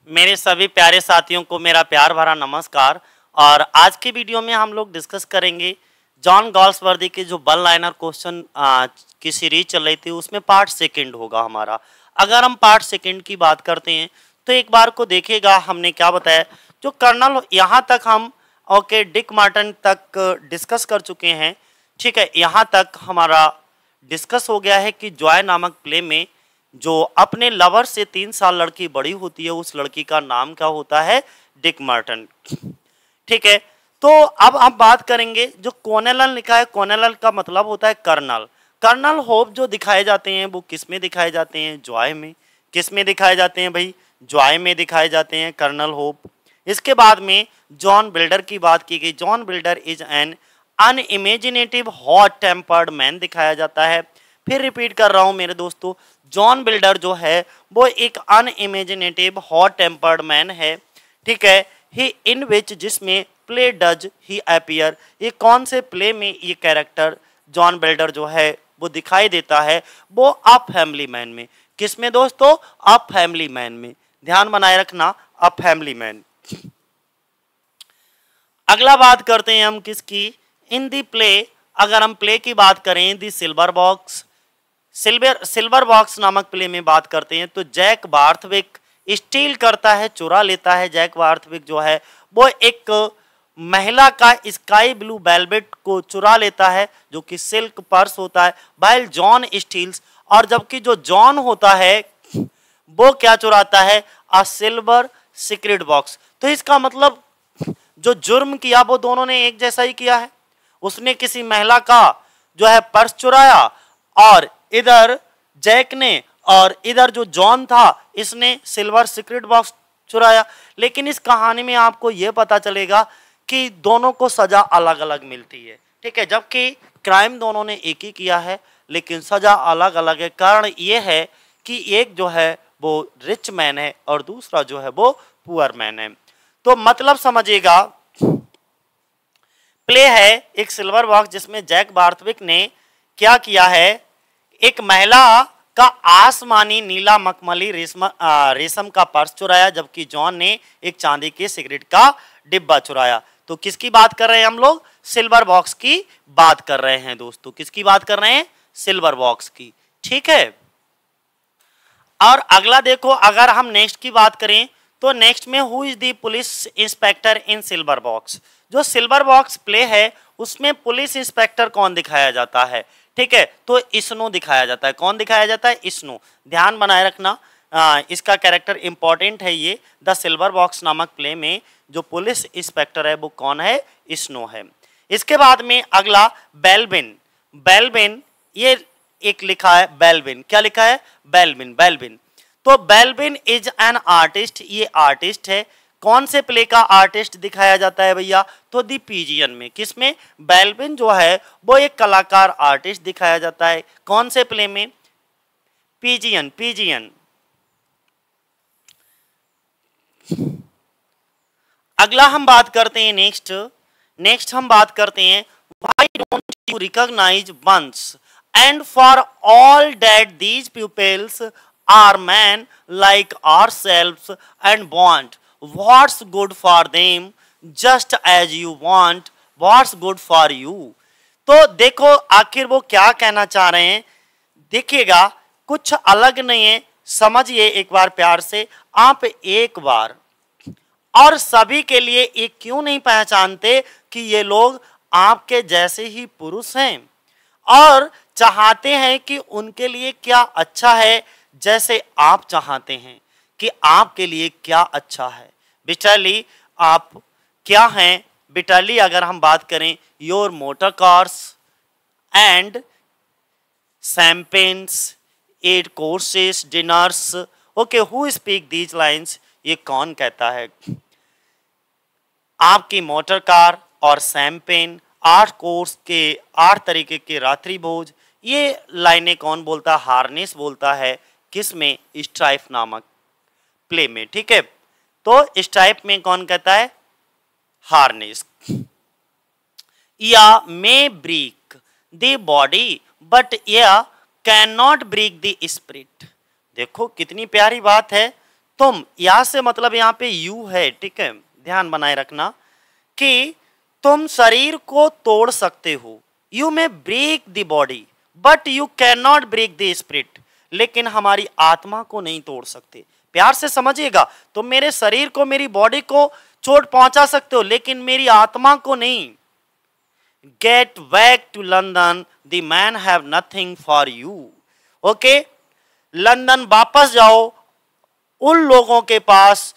मेरे सभी प्यारे साथियों को मेरा प्यार भरा नमस्कार। और आज की वीडियो में हम लोग डिस्कस करेंगे जॉन गॉल्सवर्दी के जो वन लाइनर क्वेश्चन की सीरीज चल रही थी उसमें पार्ट सेकंड होगा हमारा। अगर हम पार्ट सेकंड की बात करते हैं तो एक बार को देखेगा हमने क्या बताया। जो कर्नल यहाँ तक हम डिक मार्टन तक डिस्कस कर चुके हैं, ठीक है। यहाँ तक हमारा डिस्कस हो गया है कि जॉय नामक प्ले में जो अपने लवर से 3 साल लड़की बड़ी होती है उस लड़की का नाम क्या होता है, डिक मार्टन, ठीक है। तो अब हम बात करेंगे जो कॉर्नेलन लिखा है, कॉर्नेलन का मतलब होता है कर्नल। कर्नल होप जो दिखाए जाते हैं वो किस में दिखाए जाते हैं, जॉय में। किस में दिखाए जाते हैं भाई, जॉय में दिखाए जाते हैं कर्नल होप। इसके बाद में जॉन बिल्डर की बात की गई। John builder is an unimaginative hot tempered man दिखाया जाता है। फिर रिपीट कर रहा हूं मेरे दोस्तों, जॉन बिल्डर जो है वो एक अनइमेजिनेटिव हॉट टेम्पर्ड मैन है, ठीक है। ही इन विच जिसमें प्ले डज ही अपीयर, ये कौन से प्ले में ये कैरेक्टर जॉन बिल्डर जो है वो दिखाई देता है, वो अ फैमिली मैन में। किस में दोस्तों, अ फैमिली मैन में। ध्यान बनाए रखना, अ फैमिली मैन। अगला बात करते हैं हम किसकी, इन दी प्ले। अगर हम प्ले की बात करें दी सिल्वर बॉक्स, सिल्वर बॉक्स नामक प्ले में बात करते हैं तो जैक बार्थविक स्टील करता है, चुरा लेता है। जैक बार्थविक जो है वो एक महिला का स्काई ब्लू वेलवेट को चुरा लेता है जो कि सिल्क पर्स होता है, वाइल जॉन स्टील्स। और जबकि जो जॉन होता है वो क्या चुराता है, अ सिल्वर सीक्रेट बॉक्स। तो इसका मतलब जो जुर्म किया वो दोनों ने एक जैसा ही किया है। उसने किसी महिला का जो है पर्स चुराया और इधर जैक ने, और इधर जो जॉन था इसने सिल्वर सीक्रेट बॉक्स चुराया। लेकिन इस कहानी में आपको यह पता चलेगा कि दोनों को सजा अलग अलग मिलती है, ठीक है। जबकि क्राइम दोनों ने एक ही किया है लेकिन सजा अलग अलग है। कारण यह है कि एक जो है वो रिच मैन है और दूसरा जो है वो पुअर मैन है। तो मतलब समझिएगा, प्ले है एक सिल्वर बॉक्स जिसमें जैक बार्थविक ने क्या किया है, एक महिला का आसमानी नीला मखमली रेशम का पर्स चुराया, जबकि जॉन ने एक चांदी के सिगरेट का डिब्बा चुराया। तो किसकी बात कर रहे हैं हम लोग, सिल्वर बॉक्स की बात कर रहे हैं दोस्तों। किसकी बात कर रहे हैं, सिल्वर बॉक्स की, ठीक है। और अगला देखो, अगर हम नेक्स्ट की बात करें तो नेक्स्ट में who is the police inspector in silver box. जो सिल्वर बॉक्स प्ले है उसमें पुलिस इंस्पेक्टर कौन दिखाया जाता है, ठीक है। तो स्नो दिखाया जाता है। कौन दिखाया जाता है, स्नो। ध्यान बनाए रखना, इसका कैरेक्टर इंपॉर्टेंट है। ये द सिल्वर बॉक्स नामक प्ले में जो पुलिस इंस्पेक्टर है वो कौन है, स्नो है। इसके बाद में अगला बेल्विन। बेल्विन ये एक लिखा है, बेल्विन क्या लिखा है, बेल्विन, बेल्विन। तो बेल्विन इज एन आर्टिस्ट, ये आर्टिस्ट है। कौन से प्ले का आर्टिस्ट दिखाया जाता है भैया, तो दी पिजियन में। किसमें, बेल्विन जो है वो एक कलाकार आर्टिस्ट दिखाया जाता है। कौन से प्ले में, पिजियन, पिजियन। अगला हम बात करते हैं नेक्स्ट हम बात करते हैं why don't you recognise once and for all that these peoples are man like ourselves and want what's good for them just as you want what's good for you। तो देखो आखिर वो क्या कहना चाह रहे हैं, देखिएगा कुछ अलग नहीं है, समझिए एक बार प्यार से। आप एक बार और सभी के लिए ये क्यों नहीं पहचानते कि ये लोग आपके जैसे ही पुरुष हैं और चाहते हैं कि उनके लिए क्या अच्छा है, जैसे आप चाहते हैं कि आपके लिए क्या अच्छा है। बिटरली आप क्या हैं, बिटरली अगर हम बात करें, your motor cars and champagnes, 8 courses, dinners. Okay, who speak these lines, ये कौन कहता है। आपकी मोटर कार और शैंपेन, 8 कोर्स के 8 तरीके के रात्रि भोज, ये लाइनें कौन बोलता है, हार्नेस बोलता है। किसमें, स्ट्राइप नामक प्ले में, ठीक है। तो स्ट्राइप में कौन कहता है, harness. You may break the body but you can not break the spirit. देखो कितनी प्यारी बात है। तुम, यहां से मतलब यहाँ पे यू है, ठीक है, ध्यान बनाए रखना कि तुम शरीर को तोड़ सकते हो, you may break the body but you can not break the spirit, लेकिन हमारी आत्मा को नहीं तोड़ सकते। प्यार से समझिएगा, तुम मेरे शरीर को, मेरी बॉडी को चोट पहुंचा सकते हो, लेकिन मेरी आत्मा को नहीं। Get back to London, the man have nothing for you. Okay, London वापस जाओ, उन लोगों के पास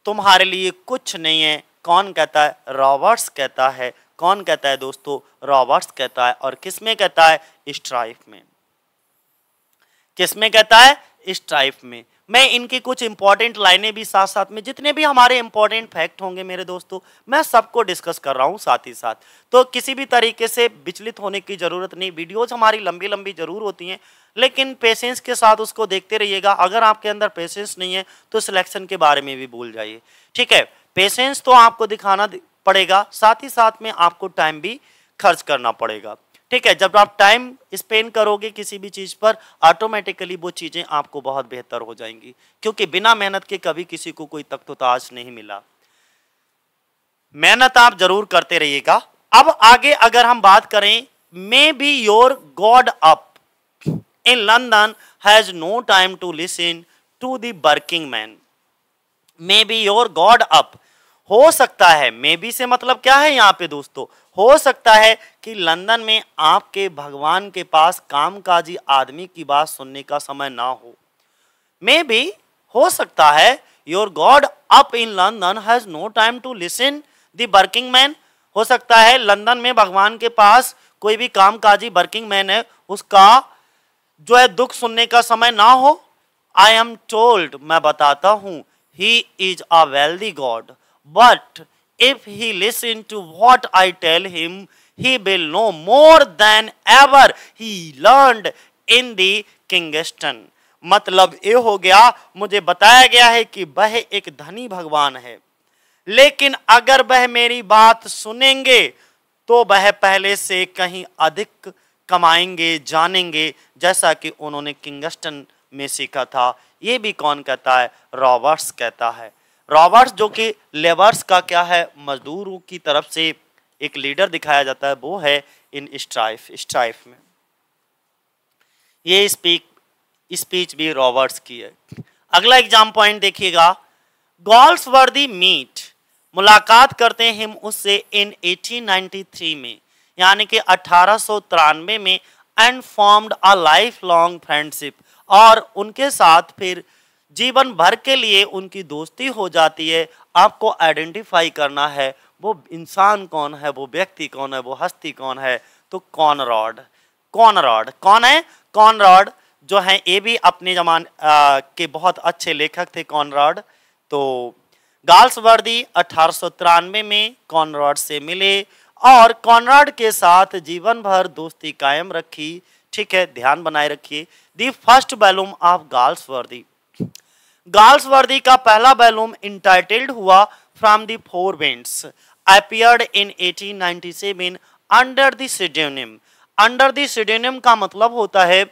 तुम्हारे लिए कुछ नहीं है। कौन कहता है? रॉबर्ट्स कहता है। कौन कहता है दोस्तों? रॉबर्ट्स कहता है। और किस में कहता है? स्ट्राइफ में। किस में कहता है? स्ट्राइफ में। मैं इनकी कुछ इंपॉर्टेंट लाइनें भी साथ साथ में, जितने भी हमारे इंपॉर्टेंट फैक्ट होंगे मेरे दोस्तों, मैं सबको डिस्कस कर रहा हूं साथ ही साथ। तो किसी भी तरीके से विचलित होने की जरूरत नहीं। वीडियोज हमारी लंबी लंबी जरूर होती हैं, लेकिन पेशेंस के साथ उसको देखते रहिएगा। अगर आपके अंदर पेशेंस नहीं है तो सिलेक्शन के बारे में भी भूल जाइए, ठीक है। पेशेंस तो आपको दिखाना पड़ेगा, साथ ही साथ में आपको टाइम भी खर्च करना पड़ेगा, ठीक है। जब आप टाइम स्पेंड करोगे किसी भी चीज पर, ऑटोमेटिकली वो चीजें आपको बहुत बेहतर हो जाएंगी, क्योंकि बिना मेहनत के कभी किसी को कोई तख्त ताज नहीं मिला। मेहनत आप जरूर करते रहिएगा। अब आगे अगर हम बात करें, maybe your god up in London has no time to listen to the working man. Maybe your god up, हो सकता है, मे बी से मतलब क्या है यहाँ पे दोस्तों? हो सकता है कि लंदन में आपके भगवान के पास कामकाजी आदमी की बात सुनने का समय ना हो। मे बी, हो सकता है, your god up in London has no time to listen the working man. हो सकता है लंदन में भगवान के पास कोई भी कामकाजी वर्किंग मैन है, उसका जो है दुख सुनने का समय ना हो। आई एम टोल्ड, मैं बताता हूं, he is a wealthy God, but if he listen to what I tell him, he will know more than ever he learned in the Kingston। मतलब ये हो गया, मुझे बताया गया है कि वह एक धनी भगवान है, लेकिन अगर वह मेरी बात सुनेंगे तो वह पहले से कहीं अधिक कमाएंगे, जानेंगे, जैसा कि उन्होंने किंगस्टन में सीखा था। ये भी कौन कहता है? रॉबर्ट्स कहता है। रॉबर्ट्स जो कि लेबर्स का क्या है, मजदूरों की तरफ से एक लीडर दिखाया जाता है, वो है इन स्ट्राइफ में। ये स्पीच भी रॉबर्ट्स की है। अगला एग्जाम पॉइंट देखिएगा, गॉल्सवर्दी मीट, मुलाकात करते हैं हम उससे इन 1893 में, यानी कि 1893 में, and formed a life long friendship, और उनके साथ फिर जीवन भर के लिए उनकी दोस्ती हो जाती है। आपको आइडेंटिफाई करना है वो इंसान कौन है, वो व्यक्ति कौन है, वो हस्ती कौन है। तो कॉनरॉड कौन है? कॉनरॉड जो है, ये भी अपने जमाने के बहुत अच्छे लेखक थे कॉनरॉड। तो गाल्सवर्दी 1893 में कॉनरॉड से मिले और कॉनरॉड के साथ जीवन भर दोस्ती कायम रखी, ठीक है, ध्यान बनाए रखिए। The first volume of Galsworthy, Galsworthy का पहला वॉल्यूम इंटाइटल्ड हुआ from the four winds, appeared in 1897 under the pseudonym. Under the pseudonym का मतलब होता है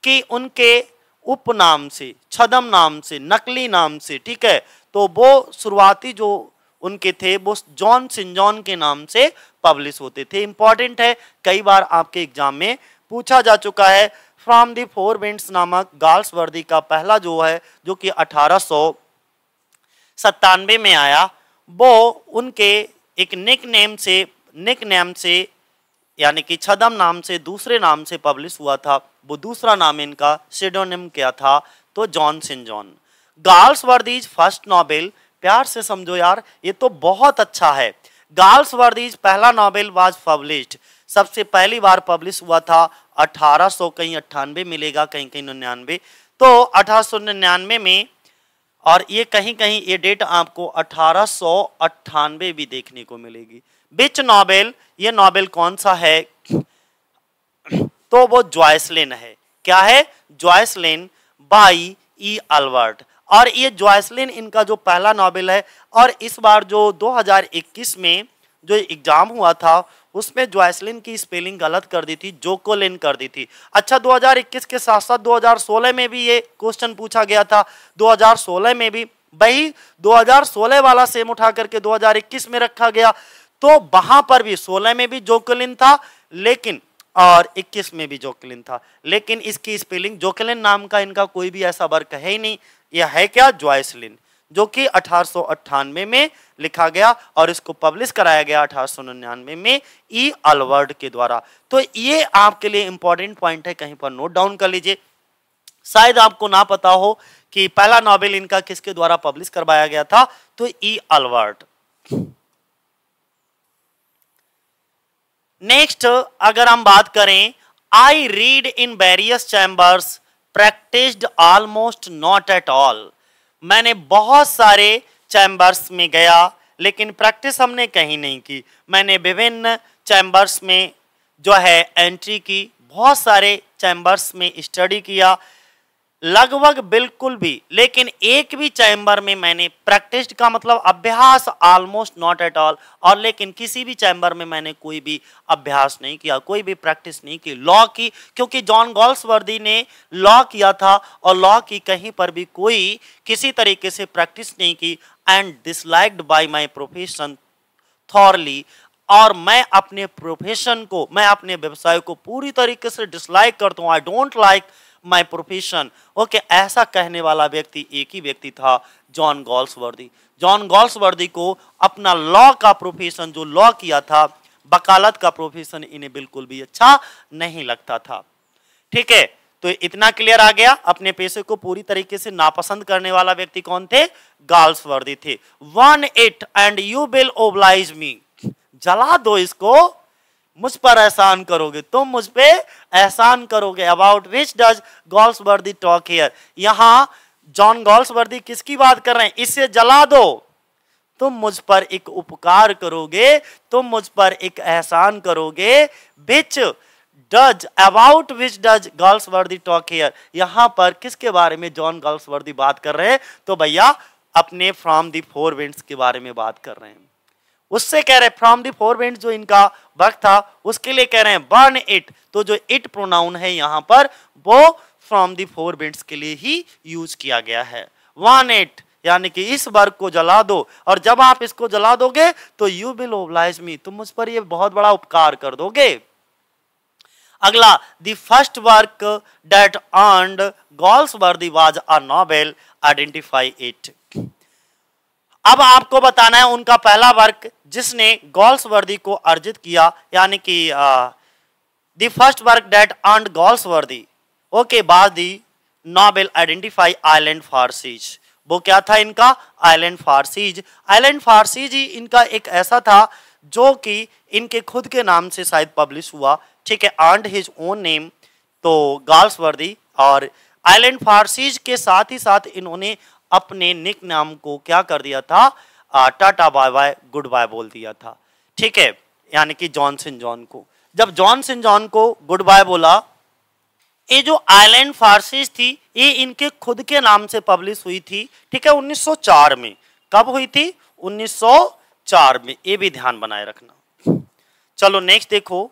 कि उनके उपनाम से, छद्म नाम से, नकली नाम से, ठीक है। तो वो शुरुआती जो उनके थे वो जॉन सिंजॉन के नाम से पब्लिश होते थे। इंपॉर्टेंट है, कई बार आपके एग्जाम में पूछा जा चुका है। फ्रॉम द फोर विंड्स नामक गाल्सवर्दी का पहला जो है, जो कि 1897 में आया, वो उनके एक निक नेम से यानी कि छद्म नाम से, दूसरे नाम से पब्लिश हुआ था। वो दूसरा नाम इनका सिडोनिम क्या था? तो जॉन सिंजॉन। गाल्सवर्दीज फर्स्ट नॉवेल, प्यार से समझो यार, ये तो बहुत अच्छा है। गाल्सवर्दीज पहला नॉवेल वाज पब्लिश्ड, सबसे पहली बार पब्लिश हुआ था 1800, कहीं 98 मिलेगा, कहीं कहीं 99। तो 1899 में, और ये कहीं कहीं ये डेट आपको 1898 भी देखने को मिलेगी। विच नॉवेल, ये नॉवेल कौन सा है? तो वो जॉयसलिन है। क्या है? जॉयसलिन बाई ई अल्बर्ट। और ये जॉयसलिन इनका जो पहला नॉवेल है। और इस बार जो 2021 में जो एग्जाम हुआ था उसमें जॉयसलिन की स्पेलिंग गलत कर दी थी, जोकोलिन कर दी थी। अच्छा, 2021 के साथ साथ 2016 में भी ये क्वेश्चन पूछा गया था। 2016 में भी वही 2016 वाला सेम उठा करके 2021 में रखा गया, तो वहां पर भी 16 में भी जोकलिन था लेकिन और 21 में भी जोकलिन था, लेकिन इसकी स्पेलिंग जोकलिन नाम का इनका कोई भी ऐसा वर्क है ही नहीं। यह है क्या? जॉयसलिन, जो कि 1898 में लिखा गया और इसको पब्लिश कराया गया 1899 में ई अलवर्ड के द्वारा। तो ये आपके लिए इंपॉर्टेंट पॉइंट है, कहीं पर नोट डाउन कर लीजिए। शायद आपको ना पता हो कि पहला नोबेल इनका किसके द्वारा पब्लिश करवाया गया था, तो ई अलवर्ड। नेक्स्ट अगर हम बात करें, I read in various chambers practised almost not at all. मैंने बहुत सारे चैम्बर्स में गया लेकिन प्रैक्टिस हमने कहीं नहीं की। मैंने विभिन्न चैम्बर्स में जो है एंट्री की, बहुत सारे चैम्बर्स में स्टडी किया, लगभग बिल्कुल भी, लेकिन एक भी चैम्बर में मैंने प्रैक्टिस्ड का मतलब अभ्यास, ऑलमोस्ट नॉट एट ऑल, और लेकिन किसी भी चैम्बर में मैंने कोई भी अभ्यास नहीं किया, कोई भी प्रैक्टिस नहीं की लॉ की, क्योंकि जॉन गॉल्सवर्दी ने लॉ किया था और लॉ की कहीं पर भी कोई किसी तरीके से प्रैक्टिस नहीं की। And disliked by my profession thoroughly, और मैं अपने प्रोफेशन को, मैं अपने व्यवसाय को पूरी तरीके से डिसलाइक करता हूँ। I don't like my profession. Okay, ऐसा कहने वाला व्यक्ति एक ही व्यक्ति था, जॉन गॉल्सवर्दी। जॉन गॉल्सवर्दी को अपना लॉ का प्रोफेशन, जो लॉ किया था, वकालत का प्रोफेशन, इन्हें बिल्कुल भी अच्छा नहीं लगता था। ठीक है, तो इतना क्लियर आ गया। अपने पेशे को पूरी तरीके से नापसंद करने वाला व्यक्ति कौन थे? गॉल्सवर्दी थे। 1 it and you will oblige me। जला दो इसको, मुझ पर एहसान करोगे, तुम मुझ पे एहसान करोगे। About which does Galsworthy talk here. यहां जॉन गॉल्सवर्दी किसकी बात कर रहे हैं? इसे जला दो, तुम मुझ पर एक उपकार करोगे, तुम मुझ पर एक एहसान करोगे। Which does, about which does Galsworthy talk here. यहां पर किसके बारे में जॉन गॉल्सवर्दी बात कर रहे हैं? तो भैया अपने फ्रॉम द फोर विंड्स के बारे में बात कर रहे हैं। उससे कह रहे हैं फ्रॉम द फोर विंड्स, जो इनका वर्क था उसके लिए कह रहे हैं बर्न इट। तो जो इट प्रोनाउन है यहां पर वो फ्रॉम द फोर विंड्स के लिए ही यूज किया गया है। 1 it यानी कि इस वर्क को जला दो, और जब आप इसको जला दोगे तो यू विल ओब्लाइज मी, तुम मुझ पर ये बहुत बड़ा उपकार कर दोगे। अगला, the first work that earned Galsworthy was a Nobel, identify it. अब आपको बताना है उनका पहला वर्क जिसने गॉल्सवर्दी को अर्जित किया, यानी कि the first work that earned Galsworthy okay by the Nobel, identify island Pharisees. वो क्या था इनका? आइलैंड फारसीज। आइलैंड फारसीज ही इनका एक ऐसा था जो कि इनके खुद के नाम से शायद पब्लिश हुआ। ठीक है, अर्न्ड हिज ओन नेम, तो गॉल्सवर्दी, और आइलैंड फारसीज के साथ ही साथ इन्होंने अपने निक नाम को क्या कर दिया था? Tata bye bye goodbye बोल दिया था। ठीक है, यानी कि जॉनसन जॉन को। जब जॉनसन जॉन को गुड बाय बोला, ये जो आइलैंड फारसीज थी ये इनके खुद के नाम से पब्लिश हुई थी। ठीक है, 1904 में। कब हुई थी? 1904 में। ये भी ध्यान बनाए रखना। चलो नेक्स्ट देखो,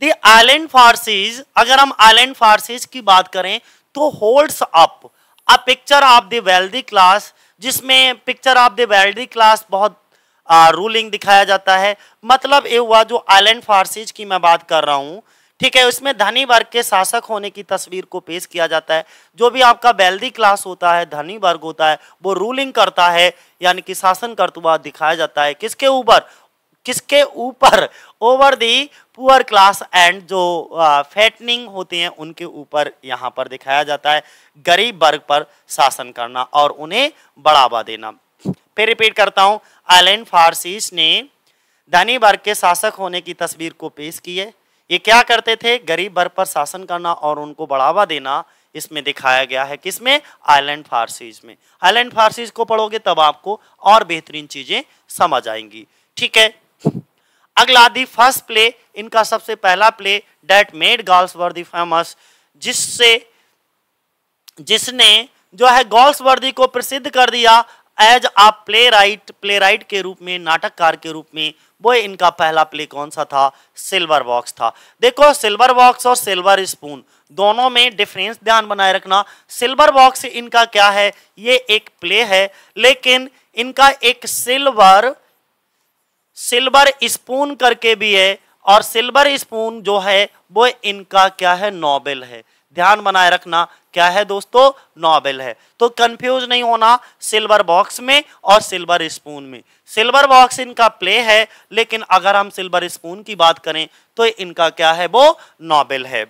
द आइलैंड फारसीज। अगर हम आइलैंड फारसीज की बात करें तो holds up a picture of the wealthy class, जिसमें picture of the wealthy class बहुत रूलिंग दिखाया जाता है। मतलब ये हुआ, जो आइलैंड फारसीज की मैं बात कर रहा हूँ, ठीक है, उसमें धनी वर्ग के शासक होने की तस्वीर को पेश किया जाता है। जो भी आपका वेल्दी क्लास होता है, धनी वर्ग होता है, वो रूलिंग करता है, यानी कि शासन करता हुआ दिखाया जाता है। किसके ऊपर? किसके ऊपर? Over the poor class and जो फैटनिंग होते हैं उनके ऊपर यहाँ पर दिखाया जाता है। गरीब वर्ग पर शासन करना और उन्हें बढ़ावा देना। फिर रिपीट करता हूँ, आइलैंड फारसीज ने धनी वर्ग के शासक होने की तस्वीर को पेश की है। ये क्या करते थे? गरीब वर्ग पर शासन करना और उनको बढ़ावा देना, इसमें दिखाया गया है। किसमें? आइलैंड फारसीज में। आइलैंड फारसीज को पढ़ोगे तब आपको और बेहतरीन चीजें समझ आएंगी। ठीक है, अगला, दी फर्स्ट प्ले, इनका सबसे पहला play that made Galsworthy famous, जिसने जो है गॉल्सवर्दी को प्रसिद्ध कर दिया। एज आ प्ले राइट के रूप में, नाटककार के रूप में, वो इनका पहला प्ले कौन सा था? सिल्वर बॉक्स था। देखो सिल्वर बॉक्स और सिल्वर स्पून दोनों में डिफरेंस ध्यान बनाए रखना। सिल्वर बॉक्स इनका क्या है? ये एक प्ले है, लेकिन इनका एक सिल्वर स्पून करके भी है, और सिल्वर स्पून जो है वो इनका क्या है? नोबेल है। ध्यान बनाए रखना, क्या है दोस्तों? नोबेल है। तो कंफ्यूज नहीं होना सिल्वर बॉक्स में और सिल्वर स्पून में। सिल्वर बॉक्स इनका प्ले है, लेकिन अगर हम सिल्वर स्पून की बात करें तो इनका क्या है? वो नोबेल है।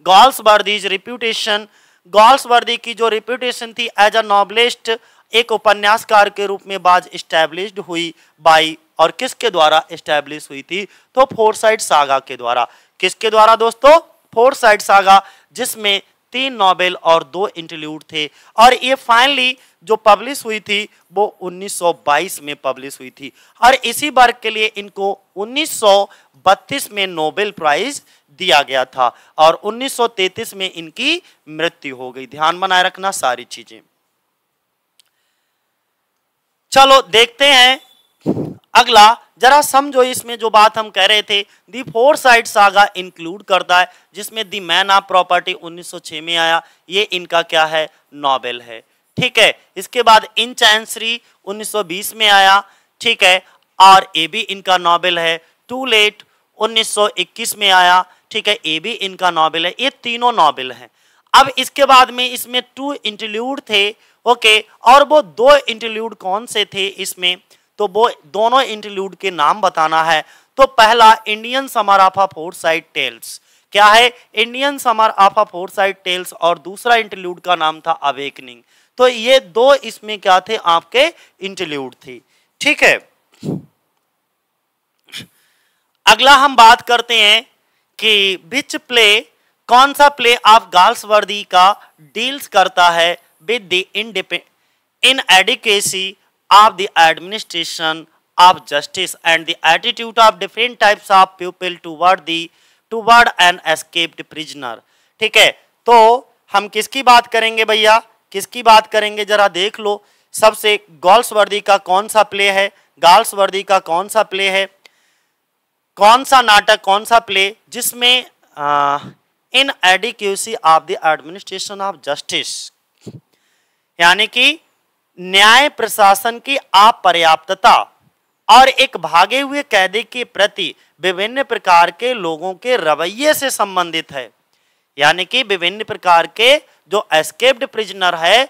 गॉल्सवर्दीज रिप्यूटेशन, गॉल्सवर्दी की जो रिप्यूटेशन थी एज अ नॉवलिस्ट, एक उपन्यासकार के रूप में बाज एस्टैब्लिश्ड हुई बाई, और किसके द्वारा एस्टैब्लिश हुई थी? तो फोरसाइट सागा के द्वारा। किसके द्वारा दोस्तों? फोरसाइट सागा, जिसमें 3 नोबेल और 2 इंटरल्यूड थे, और ये फाइनली जो पब्लिश हुई थी वो 1922 में पब्लिश हुई थी, और इसी वर्क के लिए इनको 1932 में नोबेल प्राइज दिया गया था, और 1933 में इनकी मृत्यु हो गई। ध्यान बनाए रखना सारी चीजें। चलो देखते हैं अगला, जरा समझो इसमें जो बात हम कह रहे थे। दी फोरसाइट सागा इंक्लूड करता है, जिसमें दी मैन ऑफ प्रॉपर्टी 1906 में आया, ये इनका क्या है? नोबेल है। ठीक है, इसके बाद इन चांसरी 1920 में आया, ठीक है, और ये भी इनका नोबेल है। टू लेट 1921 में आया, ठीक है, ये भी इनका नोबेल है। ये तीनों नोबेल हैं। अब इसके बाद में इसमें 2 इंटरल्यूड थे, ओके, और वो 2 इंटरल्यूड कौन से थे इसमें? तो वो दोनों इंटरल्यूड के नाम बताना है। तो पहला Indian summer of a Forsyte tales, क्या है? Indian summer of a Forsyte tales, और दूसरा इंटरल्यूड का नाम था अवेकनिंग। तो ये 2 इसमें क्या थे? आपके इंटरल्यूड थे। ठीक है, अगला हम बात करते हैं कि विच प्ले, कौन सा प्ले ऑफ गॉल्सवर्दी का डील्स करता है with the inadequacy of the administration of justice and the attitude of different types of people toward an escaped prisoner। ठीक है, तो हम किसकी बात करेंगे भैया? किसकी बात करेंगे? जरा देख लो। सबसे गॉल्सवर्दी का कौन सा प्ले है? गॉल्सवर्दी का कौन सा प्ले है? कौन सा नाटक, कौन सा प्ले जिसमें inadequacy of the administration of justice, यानी कि न्याय प्रशासन की अपर्याप्तता और एक भागे हुए कैदी के प्रति विभिन्न प्रकार के लोगों के रवैये से संबंधित है। यानी कि विभिन्न प्रकार के जो एस्केप्ड प्रिजनर है,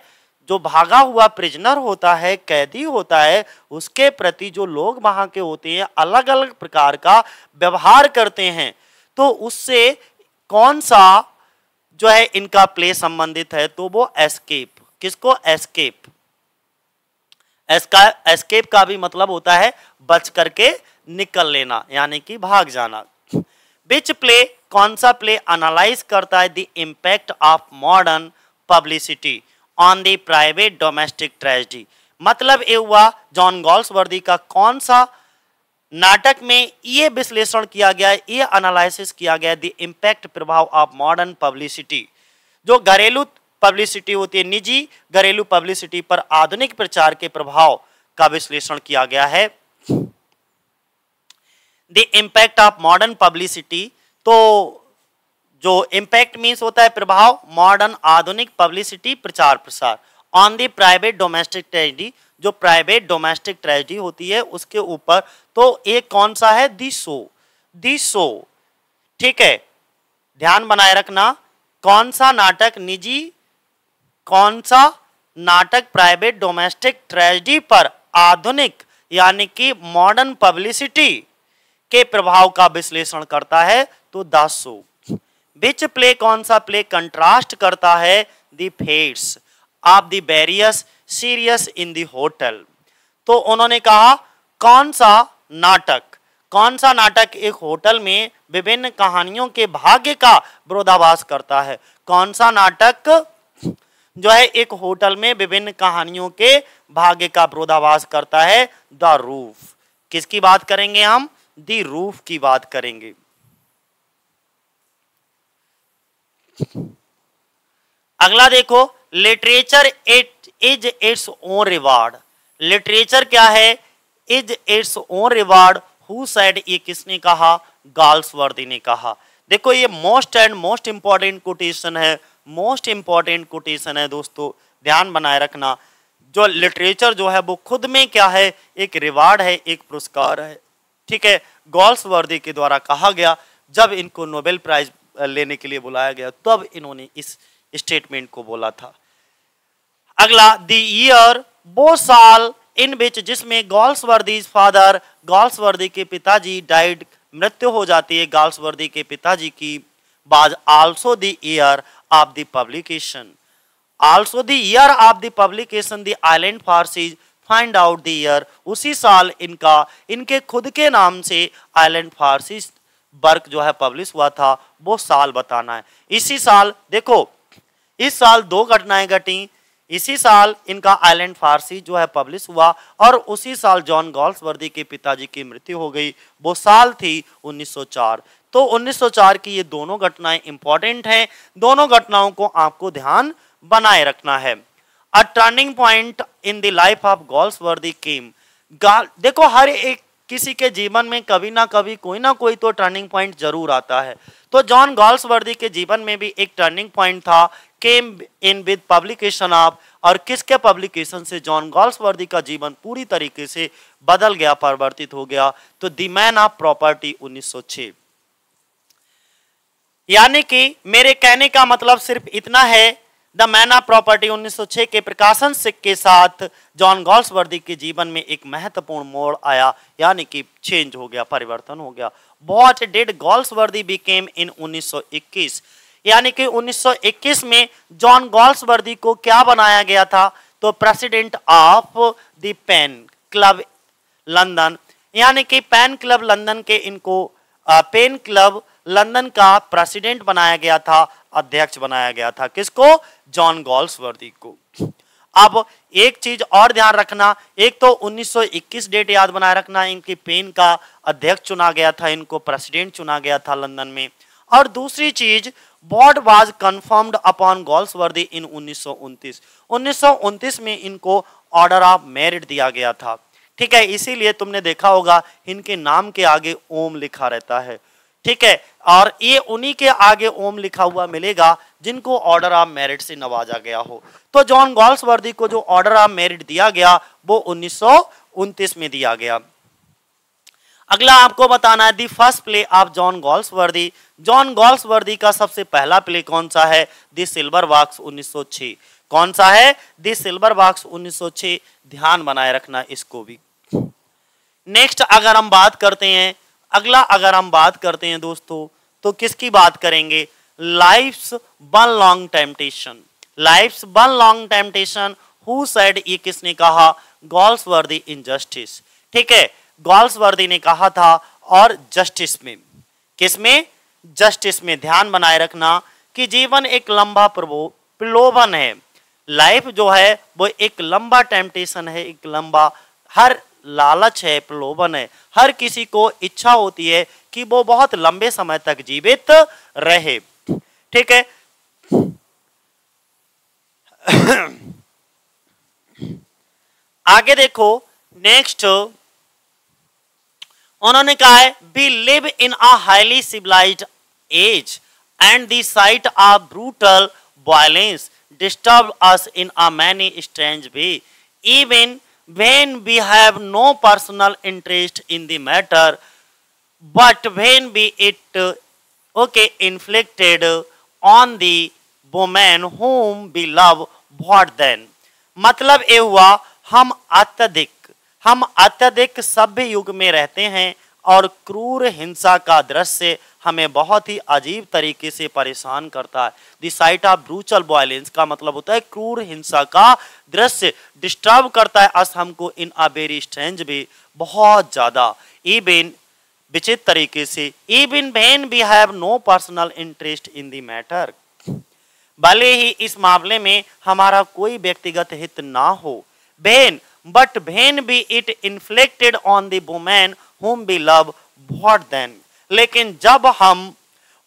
जो भागा हुआ प्रिजनर होता है, कैदी होता है, उसके प्रति जो लोग वहां के होते हैं अलग अलग प्रकार का व्यवहार करते हैं। तो उससे कौन सा जो है इनका प्ले संबंधित है? तो वो एस्केप। किसको? एस्केप। एस्केप का भी मतलब होता है बच करके निकल लेना, यानी कि भाग जाना। विच प्ले, कौन सा प्ले एनालाइज करता है the impact of modern publicity on the private domestic tragedy. मतलब ये हुआ जॉन गॉल्सवर्दी का कौन सा नाटक में ये विश्लेषण किया गया, ये एनालिसिस किया गया द इम्पैक्ट, प्रभाव ऑफ मॉडर्न पब्लिसिटी, जो घरेलू पब्लिसिटी होती है, निजी घरेलू पब्लिसिटी पर आधुनिक प्रचार के प्रभाव का विश्लेषण किया गया है। The impact of modern publicity, तो जो इम्पैक्ट मीन्स होता है प्रभाव, मॉडर्न आधुनिक पब्लिसिटी प्रचार प्रसार, on the private domestic tragedy, जो प्राइवेट डोमेस्टिक ट्रेजेडी होती है उसके ऊपर। तो एक कौन सा है? दी शो। ठीक है, ध्यान बनाए रखना, कौन सा नाटक निजी, कौन सा नाटक प्राइवेट डोमेस्टिक ट्रेजेडी पर आधुनिक यानी कि मॉडर्न पब्लिसिटी के प्रभाव का विश्लेषण करता है? तो द शो। विच प्ले, कौन सा प्ले कंट्रास्ट करता है the fates of the various serious in the hotel. तो उन्होंने कहा कौन सा नाटक एक होटल में विभिन्न कहानियों के भाग्य का विरोधाभास करता है। कौन सा नाटक जो है एक होटल में विभिन्न कहानियों के भाग्य का विरोधाभास करता है? The roof. किसकी बात करेंगे हम? द रूफ की बात करेंगे। अगला देखो, literature it is its own reward. Literature क्या है? Is its own reward, who said, ये किसने कहा? गाल्सवर्दी ने कहा। देखो ये most and most important quotation है, मोस्ट इंपॉर्टेंट कोटेशन है दोस्तों, ध्यान बनाए रखना। जो लिटरेचर जो है वो खुद में क्या है? एक रिवार्ड है, एक पुरस्कार है। ठीक है, गाल्सवर्दी के द्वारा कहा गया, जब इनको नोबेल प्राइज लेने के लिए बुलाया गया तब इन्होंने इस स्टेटमेंट को बोला था। अगला, द ईयर, वो साल, इन विच, जिसमें गाल्सवर्दीज फादर, गाल्सवर्दी के पिताजी, डाइड, मृत्यु हो जाती है गाल्सवर्दी के पिताजी की, बाज also the year of the publication, also the year of the publication the island Pharisees find out the year, उसी साल इनका, इनके खुद के नाम से आइलैंड फारसीज वर्क जो है पब्लिश हुआ था, वो साल बताना है। इसी साल देखो, इस साल दो घटनाएं घटी, इसी साल इनका आइलैंड फारसी जो है पब्लिश हुआ और उसी साल जॉन गाल्सवर्दी के पिताजी की मृत्यु हो गई, वो साल थी 1904। तो 1904 की ये दोनों घटनाएं इंपॉर्टेंट हैं, दोनों घटनाओं को आपको ध्यान बनाए रखना है। A turning point in the life of Galsworthy came, देखो हर एक किसी के जीवन में कभी ना कभी कोई ना कोई तो टर्निंग पॉइंट जरूर आता है, तो जॉन गाल्सवर्दी के जीवन में भी एक टर्निंग पॉइंट था, केम इन विद पब्लिकेशन ऑफ, और किसके पब्लिकेशन से जॉन गाल्सवर्दी का जीवन पूरी तरीके से बदल गया, परिवर्तित हो गया, तो द मैन ऑफ प्रॉपर्टी 1906। यानी कि मेरे कहने का मतलब सिर्फ इतना है, द मैन ऑफ प्रॉपर्टी 1906 के प्रकाशन के साथ जॉन गाल्सवर्दी के जीवन में एक महत्वपूर्ण मोड़ आया, यानी कि चेंज हो गया, परिवर्तन हो गया। व्हाट डिड गाल्सवर्दी बिकेम इन 1921, यानी कि 1921 में जॉन गाल्सवर्दी को क्या बनाया गया था? तो president of the PEN club London, यानी कि पेन क्लब लंदन के इनको पेन क्लब लंदन का प्रेसिडेंट बनाया गया था, अध्यक्ष बनाया गया था। किसको? जॉन गाल्सवर्दी को। अब एक चीज और ध्यान रखना, एक तो 1921 डेट याद बनाए रखना, इनकी पेन का अध्यक्ष चुना गया था, इनको प्रेसिडेंट चुना गया था लंदन में। और दूसरी चीज, board was confirmed upon Galsworthy in 1929, 1929 में इनको ऑर्डर ऑफ मेरिट दिया गया था। ठीक है, इसीलिए तुमने देखा होगा इनके नाम के आगे ओम लिखा रहता है। ठीक है, और ये उन्हीं के आगे ओम लिखा हुआ मिलेगा जिनको ऑर्डर ऑफ मेरिट से नवाजा गया हो। तो जॉन गाल्सवर्दी को जो ऑर्डर ऑफ मेरिट दिया गया वो 1929 में दिया गया। अगला आपको बताना है the first play of John Galsworthy, John Galsworthy का सबसे पहला प्ले कौन सा है? दी सिल्वर बॉक्स 1906। कौन सा है? दी सिल्वर बॉक्स 1906, ध्यान बनाए रखना इसको भी। नेक्स्ट अगर हम बात करते हैं, अगला अगर हम बात करते हैं दोस्तों, तो किसकी बात करेंगे? Life's one long temptation, life's one long temptation, who said, ये किसने कहा? Galsworthy in Justice. ठीक है, गाल्सवर्दी ने कहा था, और जस्टिस में, किसमें? जस्टिस में। ध्यान बनाए रखना कि जीवन एक लंबा प्रलोभन है, लाइफ जो है वो एक लंबा टेम्पटेशन है, एक लंबा, हर लालच है, प्रलोभन है, हर किसी को इच्छा होती है कि वो बहुत लंबे समय तक जीवित रहे। ठीक है, आगे देखो, नेक्स्ट उन्होंने कहा है, we live in a highly civilised age and the sight of brutal violence disturb us in a many strange way, even when we have no personal interest in the matter, but when we it inflicted on the woman whom we love, what then? मतलब ये हुआ, हम अत्यधिक सभ्य युग में रहते हैं और क्रूर हिंसा का दृश्य हमें बहुत ही अजीब तरीके से परेशान करता है। The sight of brutal violence का मतलब होता है क्रूर हिंसा का दृश्य डिस्टर्ब करता है अस हमको इन अ वेरी स्ट्रेंज वे, बहुत ज्यादा, इवन विचित्र तरीके से, even when we have no personal interest in the matter, भले ही इस मामले में हमारा कोई व्यक्तिगत हित ना हो, when but when B it inflicted on the woman whom we love, what then? लेकिन जब हम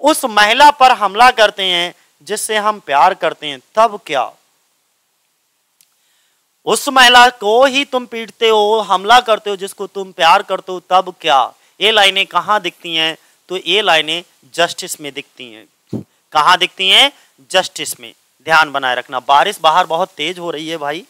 उस महिला पर हमला करते हैं जिससे हम प्यार करते हैं, तब क्या? उस महिला को ही तुम पीटते हो, हमला करते हो जिसको तुम प्यार करते हो, तब क्या। ये लाइनें कहाँ दिखती हैं? तो ये लाइनें जस्टिस में दिखती हैं। कहाँ दिखती हैं? जस्टिस में। ध्यान बनाए रखना। बारिश बाहर बहुत तेज हो रही है भाई,